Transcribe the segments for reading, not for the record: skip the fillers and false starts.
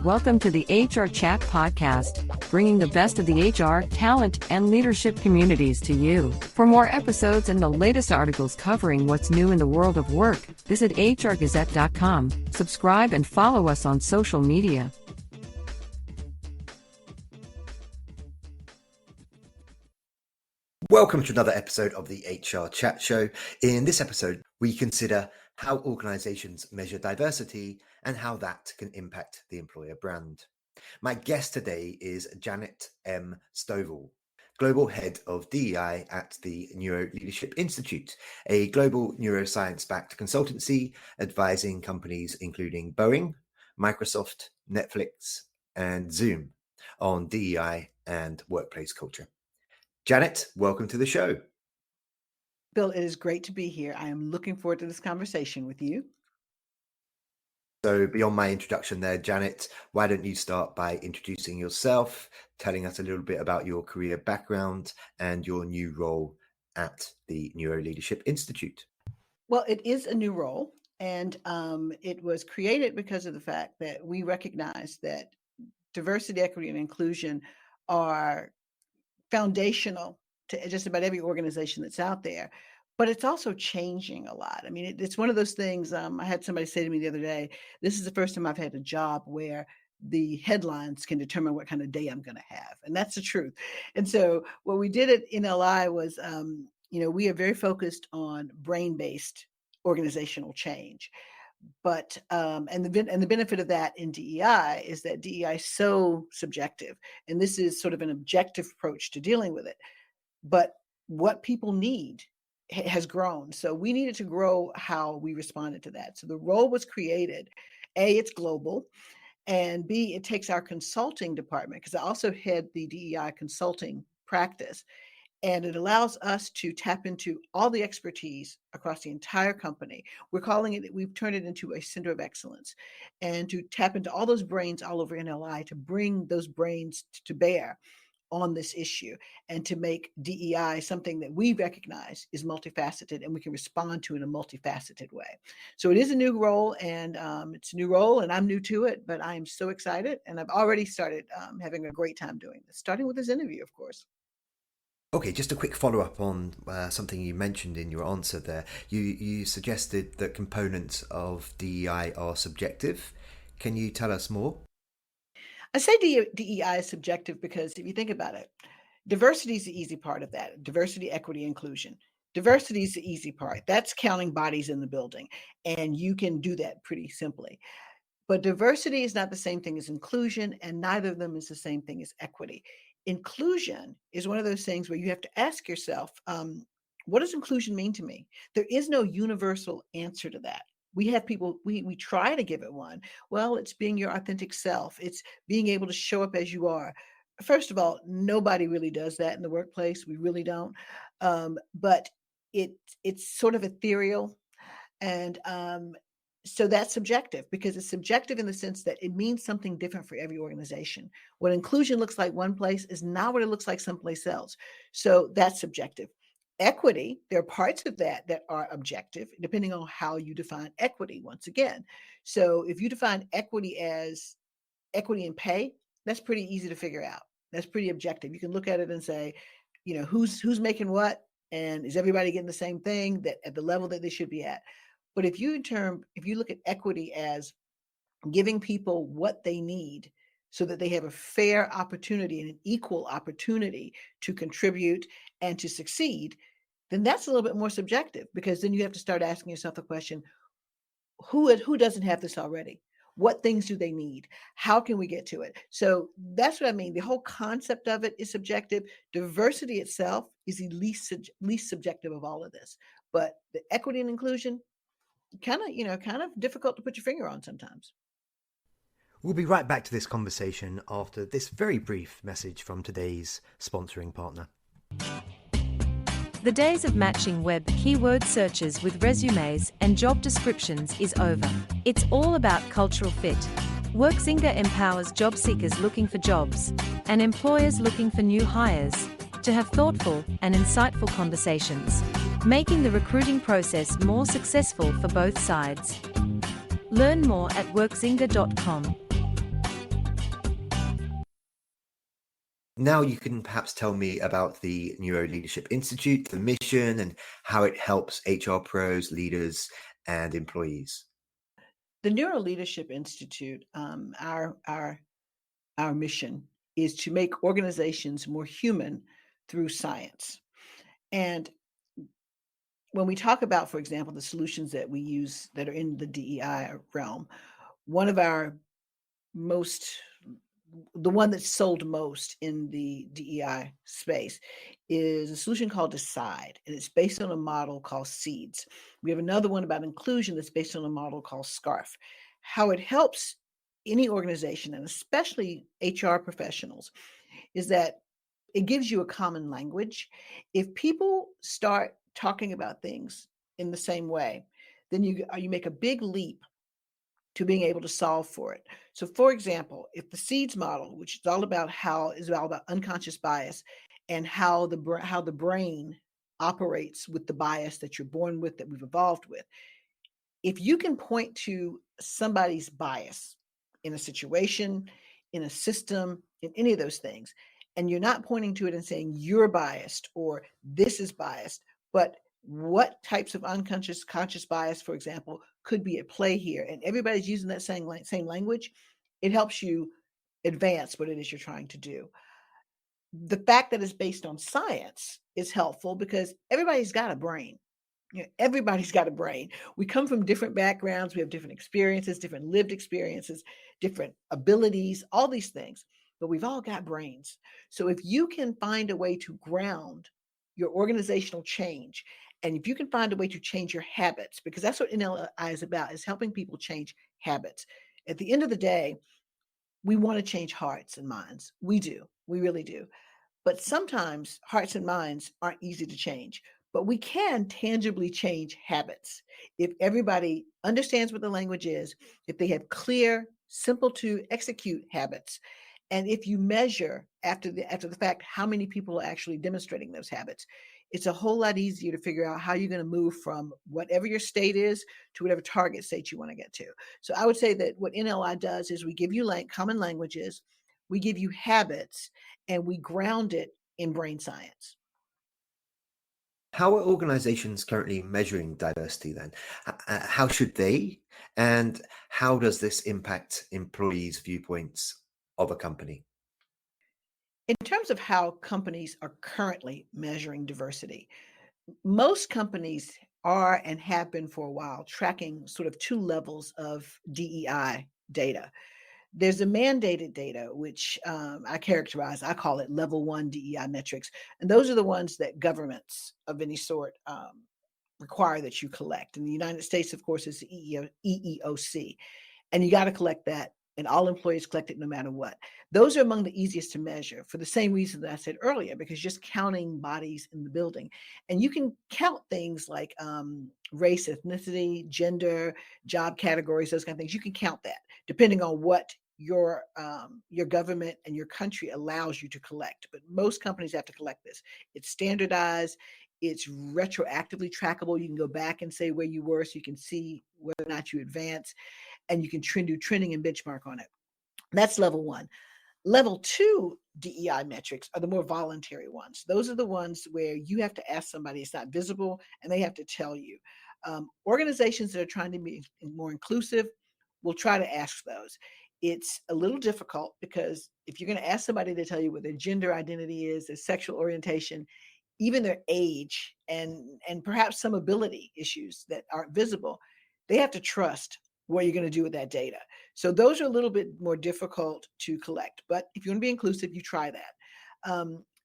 Welcome to the HRchat podcast, bringing the best of the HR, talent, and leadership communities to you. For more episodes and the latest articles covering what's new in the world of work, visit hrgazette.com, subscribe and follow us on social media. Welcome to another episode of the HR Chat Show. In this episode, we consider how organizations measure diversity and how that can impact the employer brand. My guest today is Janet M. Stovall, Global Head of DEI at the NeuroLeadership Institute, a global neuroscience-backed consultancy advising companies including Boeing, Microsoft, Netflix, and Zoom on DEI and workplace culture. Janet, welcome to the show. Bill, it is great to be here. I am looking forward to this conversation with you. So beyond my introduction there, Janet, why don't you start by introducing yourself, telling us a little bit about your career background and your new role at the NeuroLeadership Institute? Well, it is a new role, and it was created because of the fact that we recognize that diversity, equity, and inclusion are foundational to just about every organization that's out there. But it's also changing a lot. I mean, it's one of those things. I had somebody say to me the other day, this is the first time I've had a job where the headlines can determine what kind of day I'm going to have. And that's the truth. And so what we did at NLI was, we are very focused on brain-based organizational change. But and the benefit of that in DEI is that DEI is so subjective. And this is sort of an objective approach to dealing with it. But what people need has grown. So we needed to grow how we responded to that. So the role was created. A, it's global. And B, it takes our consulting department, because I also head the DEI consulting practice. And it allows us to tap into all the expertise across the entire company. We've turned it into a center of excellence, and to tap into all those brains all over NLI to bring those brains to bear on this issue and to make DEI something that we recognize is multifaceted and we can respond to in a multifaceted way. So it is a new role, and it's a new role, and I'm new to it, but I am so excited, and I've already started having a great time doing this, starting with this interview, of course. Okay, just a quick follow-up on something you mentioned in your answer there. You suggested that components of DEI are subjective. Can you tell us more? I say DEI is subjective because if you think about it, diversity is the easy part of that. Diversity, equity, inclusion. Diversity is the easy part. That's counting bodies in the building. And you can do that pretty simply. But diversity is not the same thing as inclusion, and neither of them is the same thing as equity. Inclusion is one of those things where you have to ask yourself, what does inclusion mean to me? There is no universal answer to that. We have people, we try to give it one. Well, it's being your authentic self. It's being able to show up as you are. First of all, nobody really does that in the workplace. We really don't. But it's sort of ethereal. And so that's subjective, because it's subjective in the sense that it means something different for every organization. What inclusion looks like one place is not what it looks like someplace else. So that's subjective. Equity, there are parts of that that are objective, depending on how you define equity, once again. So if you define equity as equity in pay, that's pretty easy to figure out. That's pretty objective. You can look at it and say, who's making what, and is everybody getting the same thing that at the level that they should be at? But if you look at equity as giving people what they need so that they have a fair opportunity and an equal opportunity to contribute and to succeed, then that's a little bit more subjective, because then you have to start asking yourself the question, who doesn't have this already? What things do they need? How can we get to it? So that's what I mean. The whole concept of it is subjective. Diversity itself is the least subjective of all of this. But the equity and inclusion, kind of difficult to put your finger on sometimes. We'll be right back to this conversation after this very brief message from today's sponsoring partner. The days of matching web keyword searches with resumes and job descriptions is over. It's all about cultural fit. WorkZinga empowers job seekers looking for jobs and employers looking for new hires to have thoughtful and insightful conversations, making the recruiting process more successful for both sides. Learn more at workzinger.com. Now you can perhaps tell me about the NeuroLeadership Institute, the mission, and how it helps HR pros, leaders, and employees. The NeuroLeadership Institute, our mission is to make organizations more human through science. And when we talk about, for example, the solutions that we use that are in the DEI realm, one of our most the one that's sold most in the DEI space is a solution called Decide, and it's based on a model called Seeds. We have another one about inclusion that's based on a model called SCARF. How it helps any organization, and especially HR professionals, is that it gives you a common language. If people start talking about things in the same way, then you make a big leap to being able to solve for it. So, for example, if the SEEDS model, which is all about unconscious bias and how the brain operates with the bias that you're born with, that we've evolved with, if you can point to somebody's bias in a situation, in a system, in any of those things, and you're not pointing to it and saying you're biased or this is biased, but what types of conscious bias, for example, could be at play here, and everybody's using that same language, it helps you advance what it is you're trying to do. The fact that it's based on science is helpful because everybody's got a brain. Everybody's got a brain. We come from different backgrounds. We have different experiences, different lived experiences, different abilities, all these things, but we've all got brains. So if you can find a way to ground your organizational change, and if you can find a way to change your habits, because that's what NLI is about, is helping people change habits. At the end of the day, we want to change hearts and minds. We do. We really do. But sometimes hearts and minds aren't easy to change, but we can tangibly change habits. If everybody understands what the language is, if they have clear, simple to execute habits, and if you measure after the fact how many people are actually demonstrating those habits, it's a whole lot easier to figure out how you're going to move from whatever your state is to whatever target state you want to get to. So I would say that what NLI does is we give you common languages, we give you habits, and we ground it in brain science. How are organizations currently measuring diversity then? How should they? And how does this impact employees' viewpoints of a company? In terms of how companies are currently measuring diversity, most companies are and have been for a while tracking sort of two levels of DEI data. There's a mandated data, which I call it level one DEI metrics. And those are the ones that governments of any sort require that you collect. In the United States, of course, it's the EEOC. And you got to collect that, and all employees collect it no matter what. Those are among the easiest to measure for the same reason that I said earlier, because just counting bodies in the building. And you can count things like race, ethnicity, gender, job categories, those kind of things. You can count that depending on what your government and your country allows you to collect. But most companies have to collect this. It's standardized. It's retroactively trackable. You can go back and say where you were so you can see whether or not you advance, and you can do trending and benchmark on it. That's level one. Level two DEI metrics are the more voluntary ones. Those are the ones where you have to ask somebody, it's not visible, and they have to tell you. Organizations that are trying to be more inclusive will try to ask those. It's a little difficult because if you're going to ask somebody to tell you what their gender identity is, their sexual orientation, even their age, and perhaps some ability issues that aren't visible, they have to trust what you're going to do with that data. So those are a little bit more difficult to collect. But if you want to be inclusive, you try that.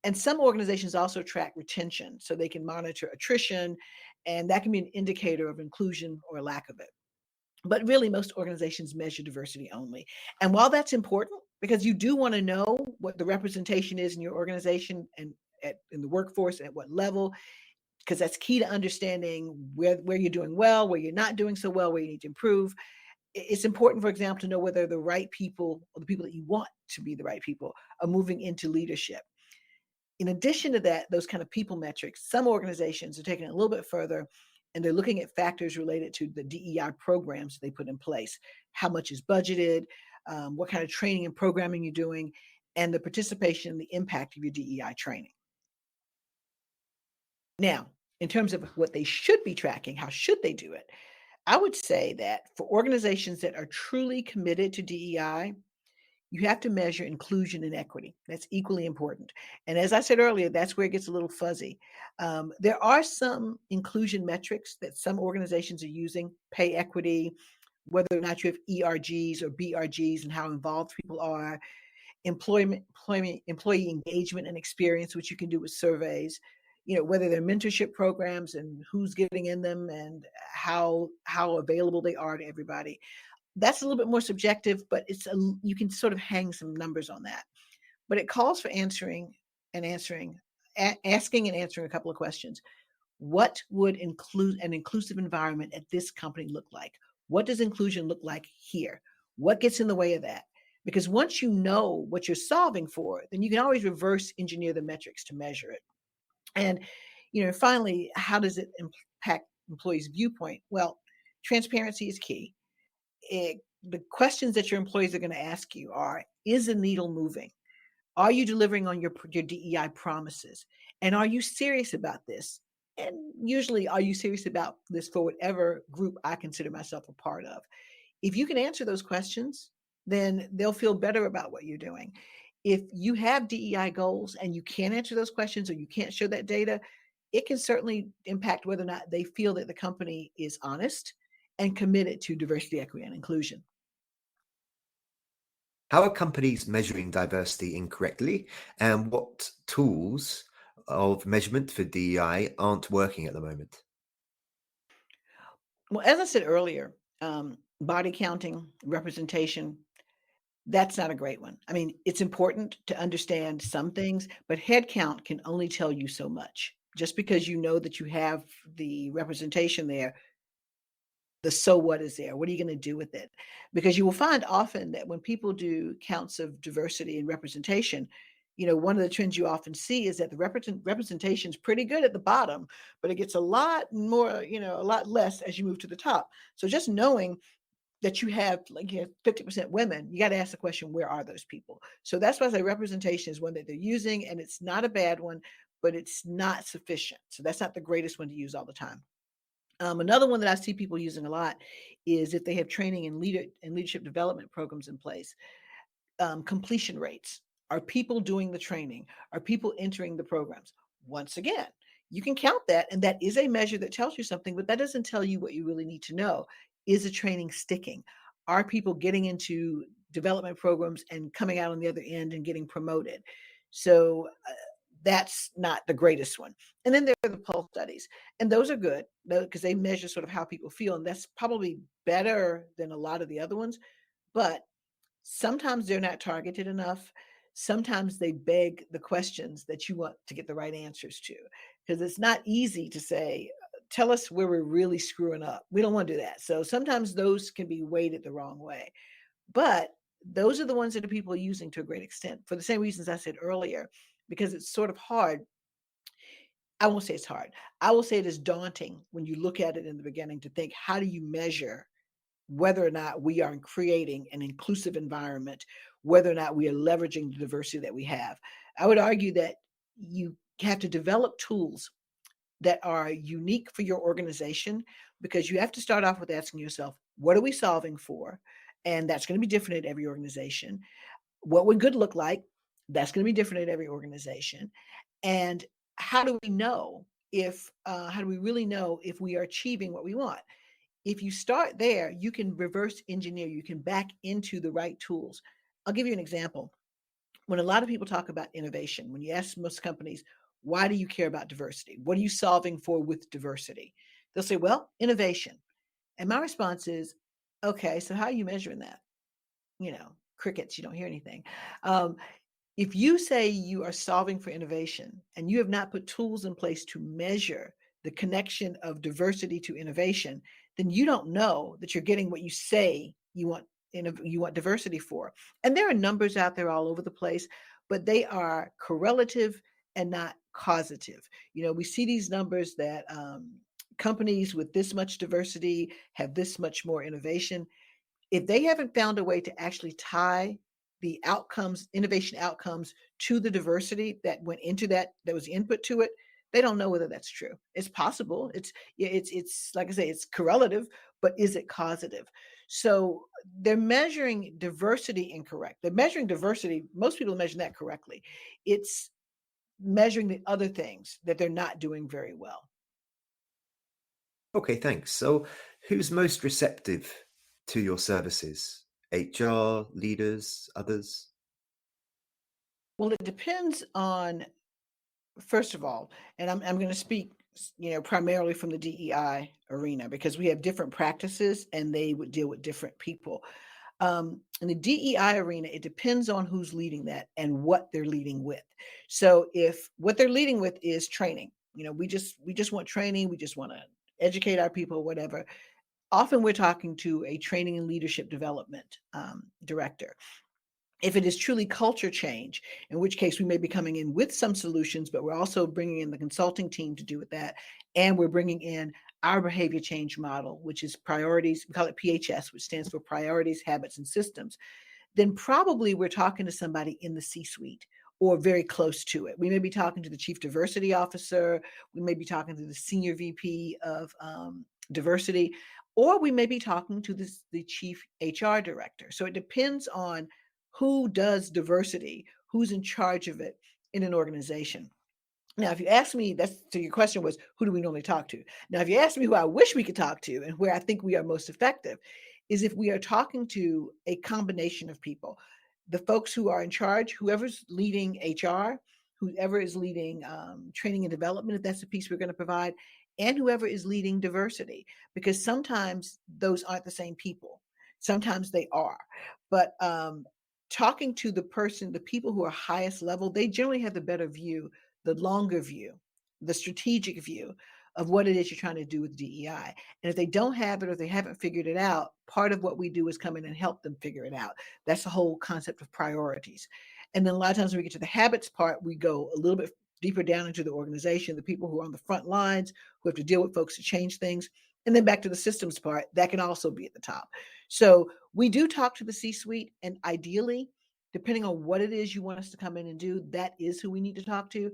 And some organizations also track retention, so they can monitor attrition, and that can be an indicator of inclusion or lack of it. But really, most organizations measure diversity only. And while that's important, because you do want to know what the representation is in your organization and in the workforce, at what level, because that's key to understanding where you're doing well, where you're not doing so well, where you need to improve. It's important, for example, to know whether the right people, or the people that you want to be the right people, are moving into leadership. In addition to that, those kind of people metrics, some organizations are taking it a little bit further and they're looking at factors related to the DEI programs they put in place. How much is budgeted, what kind of training and programming you're doing, and the participation and the impact of your DEI training. Now, in terms of what they should be tracking, how should they do it? I would say that for organizations that are truly committed to DEI, you have to measure inclusion and equity. That's equally important. And as I said earlier, that's where it gets a little fuzzy. There are some inclusion metrics that some organizations are using, pay equity, whether or not you have ERGs or BRGs and how involved people are, employee engagement and experience, which you can do with surveys, whether they're mentorship programs and who's getting in them and how available they are to everybody. That's a little bit more subjective, but you can sort of hang some numbers on that. But it calls for asking and answering a couple of questions. What would include an inclusive environment at this company look like? What does inclusion look like here? What gets in the way of that? Because once you know what you're solving for, then you can always reverse engineer the metrics to measure it. And finally, how does it impact employees' viewpoint? Well, transparency is key. The questions that your employees are going to ask you are, is the needle moving? Are you delivering on your DEI promises? And are you serious about this? And usually, are you serious about this for whatever group I consider myself a part of? If you can answer those questions, then they'll feel better about what you're doing. If you have DEI goals and you can't answer those questions or you can't show that data, it can certainly impact whether or not they feel that the company is honest and committed to diversity, equity, and inclusion. How are companies measuring diversity incorrectly, and what tools of measurement for DEI aren't working at the moment? Well, as I said earlier, body counting, representation, that's not a great one. I mean, it's important to understand some things, but head count can only tell you so much. Just because you know that you have the representation there, the so what is there? What are you going to do with it? Because you will find often that when people do counts of diversity and representation, one of the trends you often see is that the representation is pretty good at the bottom, but it gets a lot more, a lot less as you move to the top. So just knowing that you have 50% women, you got to ask the question, where are those people? So that's why I say representation is one that they're using, and it's not a bad one, but it's not sufficient. So that's not the greatest one to use all the time. Another one that I see people using a lot is if they have training and leadership development programs in place. Completion rates. Are people doing the training? Are people entering the programs? Once again, you can count that, and that is a measure that tells you something, but that doesn't tell you what you really need to know. Is the training sticking? Are people getting into development programs and coming out on the other end and getting promoted? So that's not the greatest one. And then there are the pulse studies, and those are good because they measure sort of how people feel, and that's probably better than a lot of the other ones. But sometimes they're not targeted enough. Sometimes they beg the questions that you want to get the right answers to, because it's not easy to say, tell us where we're really screwing up. We don't want to do that. So sometimes those can be weighted the wrong way. But those are the ones that the people are using to a great extent for the same reasons I said earlier, because it's sort of hard. I won't say it's hard. I will say it is daunting when you look at it in the beginning to think, how do you measure whether or not we are creating an inclusive environment, whether or not we are leveraging the diversity that we have? I would argue that you have to develop tools that are unique for your organization, because you have to start off with asking yourself, what are we solving for? And that's going to be different at every organization. What would good look like? That's going to be different at every organization. And how do we know how do we really know if we are achieving what we want? If you start there, you can reverse engineer, you can back into the right tools. I'll give you an example. When a lot of people talk about innovation, when you ask most companies, why do you care about diversity? What are you solving for with diversity? They'll say, well, innovation. And my response is, okay, so how are you measuring that? Crickets, you don't hear anything. If you say you are solving for innovation and you have not put tools in place to measure the connection of diversity to innovation, then you don't know that you're getting what you say you want diversity for. And there are numbers out there all over the place, but they are correlative and not causative. We see these numbers that companies with this much diversity have this much more innovation. If they haven't found a way to actually tie the outcomes, innovation outcomes, to the diversity that went into that was input to it, they don't know whether that's true. It's possible. It's like I say, it's correlative, but is it causative? So they're measuring diversity incorrect. They're measuring diversity. Most people measure that correctly. It's measuring the other things that they're not doing very well. Okay, thanks. So who's most receptive to your services? HR, leaders, others? Well, it depends on, first of all, and I'm going to speak, primarily from the DEI arena, because we have different practices and they would deal with different people. In the DEI arena, it depends on who's leading that and what they're leading with. So if what they're leading with is training, we just want training, we just want to educate our people, whatever. Often we're talking to a training and leadership development director. If it is truly culture change, in which case we may be coming in with some solutions, but we're also bringing in the consulting team to do with that. And we're bringing in our behavior change model, which is priorities. We call it PHS, which stands for priorities, habits, and systems. Then probably we're talking to somebody in the C-suite or very close to it. We may be talking to the chief diversity officer. We may be talking to the senior VP of diversity, or we may be talking to the chief HR director. So it depends on who does diversity, who's in charge of it in an organization. Now, if you ask me, so your question was, who do we normally talk to? Now, if you ask me who I wish we could talk to and where I think we are most effective, is if we are talking to a combination of people, the folks who are in charge, whoever's leading HR, whoever is leading training and development, if that's the piece we're going to provide, and whoever is leading diversity, because sometimes those aren't the same people. Sometimes they are. But talking to the people who are highest level, they generally have the better view, the longer view, the strategic view of what it is you're trying to do with DEI. And if they don't have it or they haven't figured it out, part of what we do is come in and help them figure it out. That's the whole concept of priorities. And then a lot of times when we get to the habits part, we go a little bit deeper down into the organization, the people who are on the front lines, who have to deal with folks to change things. And then back to the systems part, that can also be at the top. So we do talk to the C-suite, and ideally, depending on what it is you want us to come in and do, that is who we need to talk to.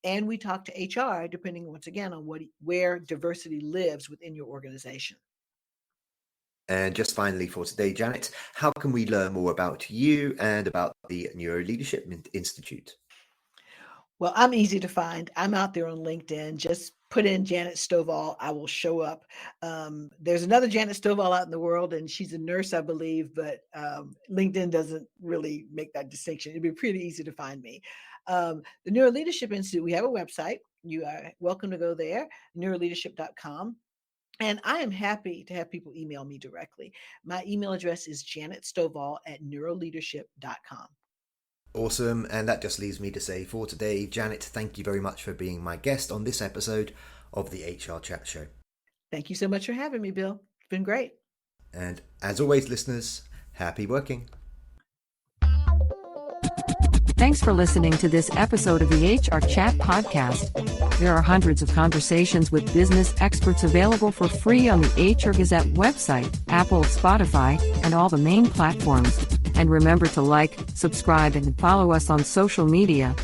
And we talk to HR, depending, once again, on where diversity lives within your organization. And just finally for today, Janet, how can we learn more about you and about the NeuroLeadership Institute? Well, I'm easy to find. I'm out there on LinkedIn. Just put in Janet Stovall. I will show up. There's another Janet Stovall out in the world, and she's a nurse, I believe, but LinkedIn doesn't really make that distinction. It'd be pretty easy to find me. The NeuroLeadership Institute, we have a website. You are welcome to go there, neuroleadership.com. And I am happy to have people email me directly. My email address is janetstovall@neuroleadership.com. Awesome. And that just leaves me to say for today, Janet, thank you very much for being my guest on this episode of the HRchat Show. Thank you so much for having me, Bill. It's been great. And as always, listeners, happy working. Thanks for listening to this episode of the HRchat podcast. There are hundreds of conversations with business experts available for free on the HR Gazette website, Apple, Spotify, and all the main platforms. And remember to like, subscribe, and follow us on social media.